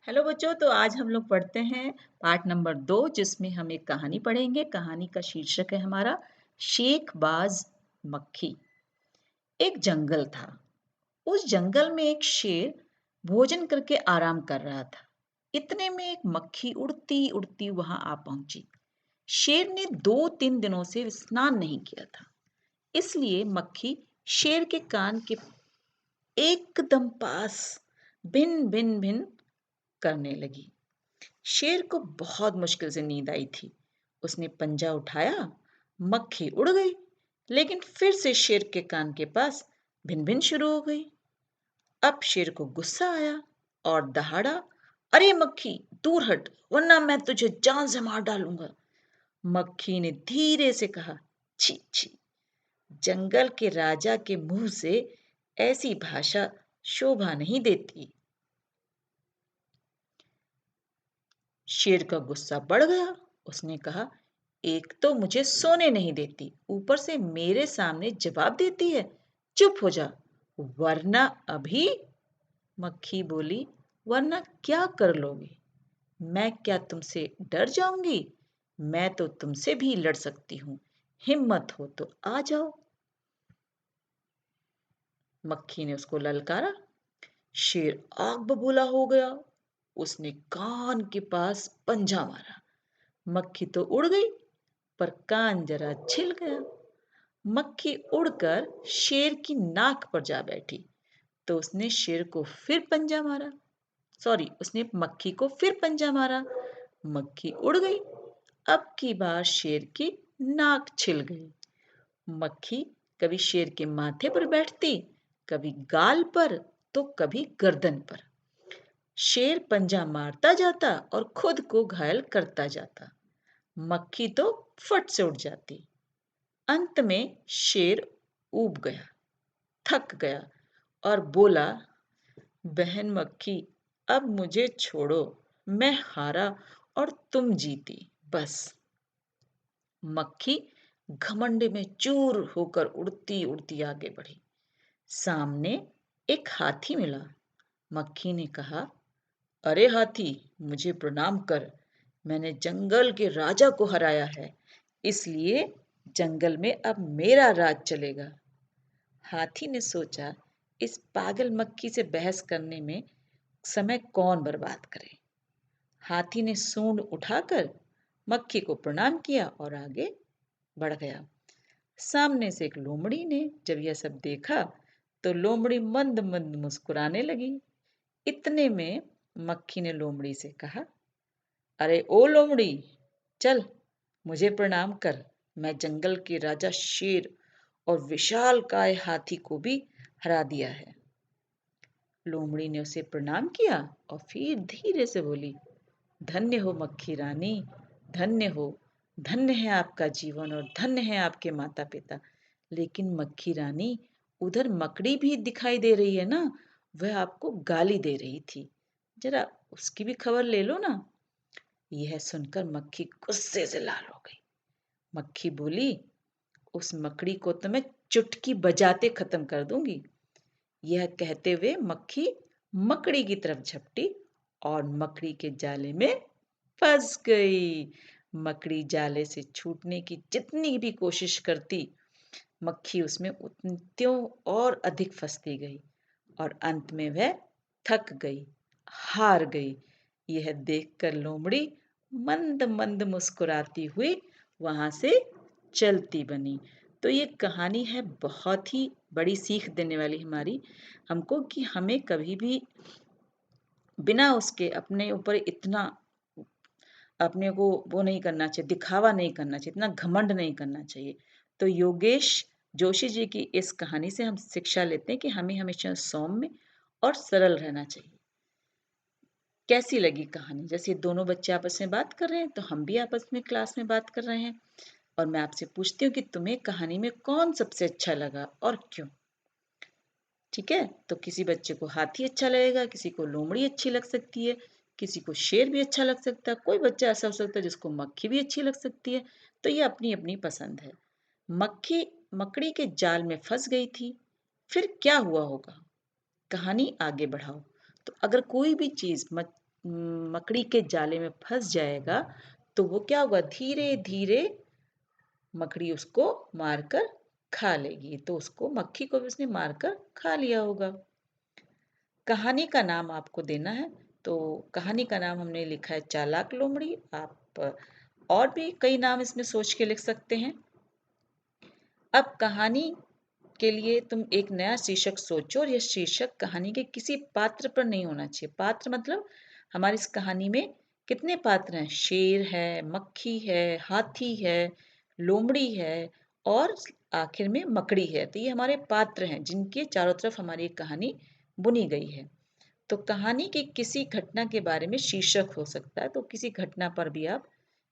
Hello बच्चों, तो आज हम लोग पढ़ते हैं पाठ नंबर 2 जिसमें हम एक कहानी पढ़ेंगे। कहानी का शीर्षक है हमारा शेखबाज मक्खी। एक जंगल था। उस जंगल में एक शेर भोजन करके आराम कर रहा था। इतने में एक मक्खी उड़ती उड़ती वहां आ पहुंची। शेर ने 2-3 दिनों से स्नान नहीं किया था, इसलिए मक्खी शेर के कान के एकदम पास भिन भिन भिन करने लगी। शेर को बहुत मुश्किल से नींद आई थी। उसने पंजा उठाया, मक्खी उड़ गई, लेकिन फिर से शेर के कान के पास भिन भिन शुरू हो गई। अब शेर को गुस्सा आया और दहाड़ा, अरे मक्खी, दूर हट, वरना मैं तुझे जान से मार डालूंगा। मक्खी ने धीरे से कहा, छी छी, जंगल के राजा के मुंह से ऐसी भाषा शोभा नहीं देती। शेर का गुस्सा बढ़ गया। उसने कहा, एक तो मुझे सोने नहीं देती, ऊपर से मेरे सामने जवाब देती है। चुप हो जा, वरना अभी। मक्खी बोली, वरना क्या कर लोगे? मैं क्या तुमसे डर जाऊंगी? मैं तो तुमसे भी लड़ सकती हूँ। हिम्मत हो तो आ जाओ। मक्खी ने उसको ललकारा। शेर आग बबूला हो गया। उसने कान के पास पंजा मारा। मक्खी तो उड़ गई, पर कान जरा छिल गया। मक्खी उड़कर शेर की नाक पर जा बैठी, तो उसने शेर को फिर पंजा मारा। सॉरी, उसने मक्खी को फिर पंजा मारा। मक्खी उड़ गई। अब की बार शेर की नाक छिल गई। मक्खी कभी शेर के माथे पर बैठती, कभी गाल पर, तो कभी गर्दन पर। शेर पंजा मारता जाता और खुद को घायल करता जाता। मक्खी तो फट से उड़ जाती। अंत में शेर ऊब गया, थक गया और बोला, बहन मक्खी, अब मुझे छोड़ो। मैं हारा और तुम जीती, बस। मक्खी घमंड में चूर होकर उड़ती उड़ती आगे बढ़ी। सामने एक हाथी मिला। मक्खी ने कहा, अरे हाथी, मुझे प्रणाम कर। मैंने जंगल के राजा को हराया है, इसलिए जंगल में अब मेरा राज चलेगा। हाथी ने सोचा, इस पागल मक्खी से बहस करने में समय कौन बर्बाद करे। हाथी ने सूंड उठाकर मक्खी को प्रणाम किया और आगे बढ़ गया। सामने से एक लोमड़ी ने जब यह सब देखा, तो लोमड़ी मंद मंद मुस्कुराने लगी। इतने में मक्खी ने लोमड़ी से कहा, अरे ओ लोमड़ी, चल मुझे प्रणाम कर। मैं जंगल के राजा शेर और विशालकाय हाथी को भी हरा दिया है। लोमड़ी ने उसे प्रणाम किया और फिर धीरे से बोली, धन्य हो मक्खी रानी, धन्य हो। धन्य है आपका जीवन और धन्य है आपके माता पिता। लेकिन मक्खी रानी, उधर मकड़ी भी दिखाई दे रही है ना, वह आपको गाली दे रही थी। जरा उसकी भी खबर ले लो ना। यह सुनकर मक्खी गुस्से से लाल हो गई। मक्खी बोली, उस मकड़ी को तो मैं चुटकी बजाते खत्म कर दूंगी। यह कहते हुए मक्खी मकड़ी की तरफ झपटी और मकड़ी के जाले में फंस गई। मकड़ी जाले से छूटने की जितनी भी कोशिश करती, मक्खी उसमें त्यों और अधिक फंसती गई और अंत में वह थक गई, हार गई। यह देखकर लोमड़ी मंद मंद मुस्कुराती हुई वहां से चलती बनी। तो ये कहानी है बहुत ही बड़ी सीख देने वाली हमारी हमको, कि हमें कभी भी बिना उसके अपने ऊपर इतना अपने को वो नहीं करना चाहिए, दिखावा नहीं करना चाहिए, इतना घमंड नहीं करना चाहिए। तो योगेश जोशी जी की इस कहानी से हम शिक्षा लेते हैं कि हमें हमेशा सौम्य और सरल रहना चाहिए। कैसी लगी कहानी? जैसे दोनों बच्चे आपस में बात कर रहे हैं, तो हम भी आपस में क्लास में बात कर रहे हैं। और मैं आपसे पूछती हूँ कि तुम्हें कहानी में कौन सबसे अच्छा लगा और क्यों? ठीक है, तो किसी बच्चे को हाथी अच्छा लगेगा, किसी को लोमड़ी अच्छी लग सकती है, किसी को शेर भी अच्छा लग सकता है, कोई बच्चा ऐसा हो सकता है जिसको मक्खी भी अच्छी लग सकती है। तो ये अपनी अपनी पसंद है। मक्खी मकड़ी के जाल में फंस गई थी, फिर क्या हुआ होगा? कहानी आगे बढ़ाओ। तो अगर कोई भी चीज मकड़ी के जाले में फंस जाएगा तो वो क्या होगा, धीरे धीरे मकड़ी उसको मारकर खा लेगी। तो उसको, मक्खी को भी उसने मारकर खा लिया होगा। कहानी का नाम आपको देना है, तो कहानी का नाम हमने लिखा है चालाक लोमड़ी। आप और भी कई नाम इसमें सोच के लिख सकते हैं। अब कहानी के लिए तुम एक नया शीर्षक सोचो और यह शीर्षक कहानी के किसी पात्र पर नहीं होना चाहिए। पात्र मतलब हमारी इस कहानी में कितने पात्र हैं? शेर है, मक्खी है, हाथी है, लोमड़ी है और आखिर में मकड़ी है। तो ये हमारे पात्र हैं जिनके चारों तरफ हमारी एक कहानी बुनी गई है। तो कहानी की किसी घटना के बारे में शीर्षक हो सकता है, तो किसी घटना पर भी आप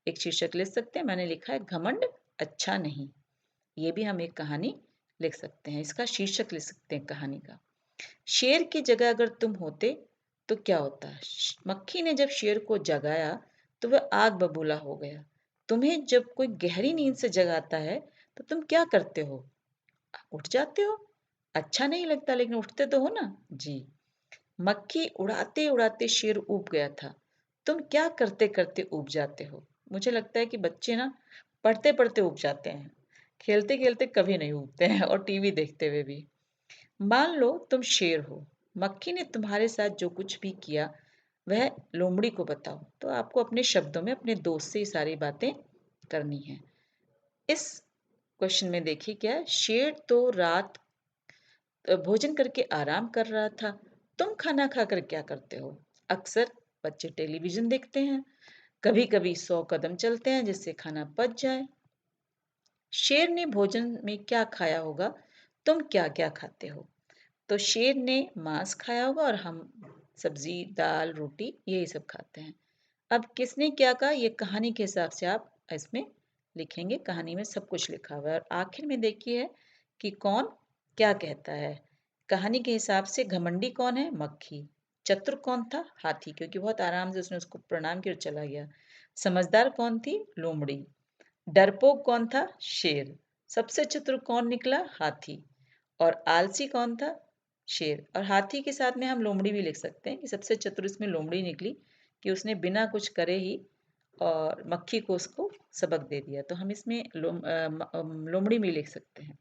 एक शीर्षक लिख सकते हैं। मैंने लिखा है घमंड अच्छा नहीं। ये भी हम एक कहानी लिख सकते हैं, इसका शीर्षक लिख सकते हैं कहानी का। शेर की जगह अगर तुम होते तो क्या होता? मक्खी ने जब शेर को जगाया तो वह आग बबूला हो गया। तुम्हें जब कोई गहरी नींद से जगाता है तो तुम क्या करते हो? उठ जाते हो। अच्छा नहीं लगता लेकिन उठते तो हो ना जी। मक्खी उड़ाते उड़ाते शेर ऊब गया था। तुम क्या करते करते ऊब जाते हो? मुझे लगता है कि बच्चे ना पढ़ते पढ़ते ऊब जाते हैं, खेलते खेलते कभी नहीं ऊबते हैं, और टीवी देखते हुए भी। मान लो तुम शेर हो, मक्खी ने तुम्हारे साथ जो कुछ भी किया वह लोमड़ी को बताओ। तो आपको अपने शब्दों में अपने दोस्त से ये सारी बातें करनी है। इस क्वेश्चन में देखिए क्या है, शेर तो रात भोजन करके आराम कर रहा था। तुम खाना खाकर क्या करते हो? अक्सर बच्चे टेलीविजन देखते हैं, कभी कभी 100 कदम चलते हैं जिससे खाना पच जाए। शेर ने भोजन में क्या खाया होगा? तुम क्या क्या खाते हो? तो शेर ने मांस खाया होगा और हम सब्जी, दाल, रोटी यही सब खाते हैं। अब किसने क्या कहा, ये कहानी के हिसाब से आप इसमें लिखेंगे। कहानी में सब कुछ लिखा हुआ है और आखिर में देखिए कि कौन क्या कहता है। कहानी के हिसाब से घमंडी कौन है? मक्खी। चतुर कौन था? हाथी, क्योंकि बहुत आराम से उसने उसको प्रणाम किया और चला गया। समझदार कौन थी? लोमड़ी। डरपोक कौन था? शेर। सबसे चतुर कौन निकला? हाथी। और आलसी कौन था? शेर। और हाथी के साथ में हम लोमड़ी भी लिख सकते हैं कि सबसे चतुर इसमें लोमड़ी निकली, कि उसने बिना कुछ करे ही और मक्खी को उसको सबक दे दिया। तो हम इसमें लोमड़ी भी लिख सकते हैं।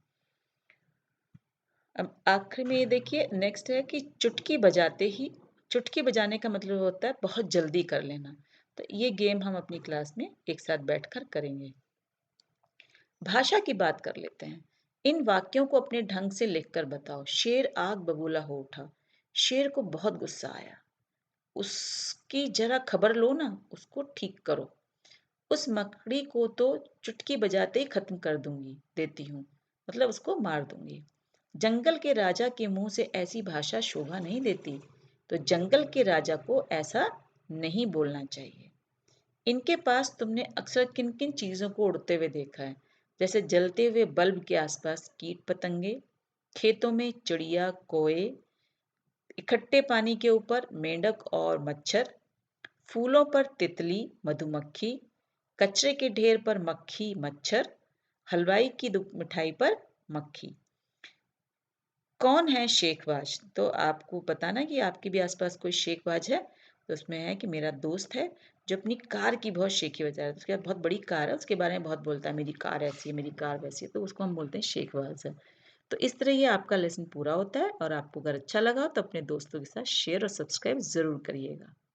अब आखिर में ये देखिए, नेक्स्ट है कि चुटकी बजाते ही, चुटकी बजाने का मतलब होता है बहुत जल्दी कर लेना। तो ये गेम हम अपनी क्लास में एक साथ बैठकर करेंगे। भाषा की बात कर लेते हैं। इन वाक्यों को अपने ढंग से लिखकर बताओ। शेर आग बबूला हो उठा। शेर को बहुत गुस्सा आया। उसकी जरा खबर लो ना, उसको ठीक करो। उस मकड़ी को तो चुटकी बजाते ही खत्म कर दूंगी, देती हूँ, मतलब उसको मार दूंगी। जंगल के राजा के मुंह से ऐसी भाषा शोभा नहीं देती। तो जंगल के राजा को ऐसा नहीं बोलना चाहिए। इनके पास तुमने अक्सर किन किन चीजों को उड़ते हुए देखा है? जैसे जलते हुए बल्ब के आसपास कीट पतंगे, खेतों में चिड़िया कोए, इकट्ठे पानी के ऊपर मेंढक और मच्छर, फूलों पर तितली मधुमक्खी, कचरे के ढेर पर मक्खी मच्छर, हलवाई की मिठाई पर मक्खी। कौन है शेखबाज? तो आपको बताना कि आपके भी आसपास कोई शेखबाज है। तो उसमें है कि मेरा दोस्त है जो अपनी कार की बहुत शेखी बजा रहा है। उसके बाद बहुत बड़ी कार है, उसके बारे में बहुत बोलता है, मेरी कार ऐसी है, मेरी कार वैसी है, तो उसको हम बोलते हैं शेखबाज है। तो इस तरह ये आपका लेसन पूरा होता है, और आपको अगर अच्छा लगा तो अपने दोस्तों के साथ शेयर और सब्सक्राइब जरूर करिएगा।